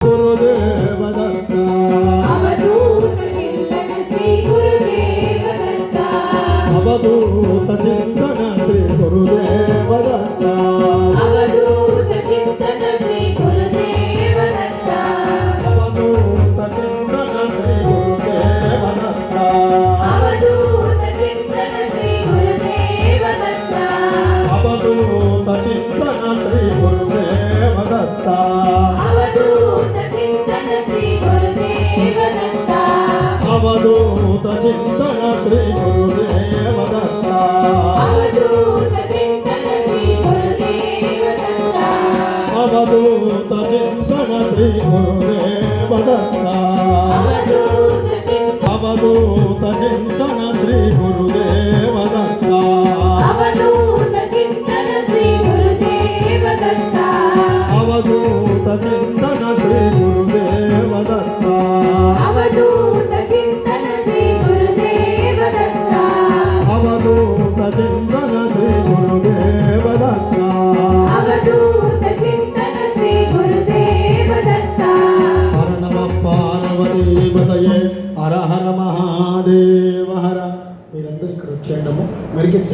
గురుదేవ దత్త అవధూత చింతన శ్రీ గురుదేవ దత్త అవధూత చింతన శ్రీ గురుదేవ దత్త అవధూత చింతన శ్రీ గురుదేవ దత్త అవధూత చింతన శ్రీ గురుదేవ దత్త అవధూత చింతన శ్రీ గురుదేవ దత్త అవధూత చింతన శ్రీ గురుదేవ దత్త అవధూత చింతన శ్రీ గురుదేవ దత్త అవధూత చింతన శ్రీ గురుదేవ దత్త అవధూత చింతన శ్రీ గురుదేవ దత్త అవధూత చింతన శ్రీ గురుదేవ దత్త అవధూత చింతన అవధూత చింతన శ్రీ గురుదేవ దత్త అవధూత చింతన శ్రీ గురుదేవ దత్త అవధూత చింతన శ్రీ గురుదేవ దత్త అవధూత చింతన శ్రీ గురుదేవ దత్త అవధూత చింతన శ్రీ గురుదేవ దత్త అవధూత చింతన శ్రీ గురుదేవ దత్త హర నమ పార్వతీపతయే హర హర మహాదేవ హర. మీరందరూ ఇక్కడ వచ్చేయండము మెరికి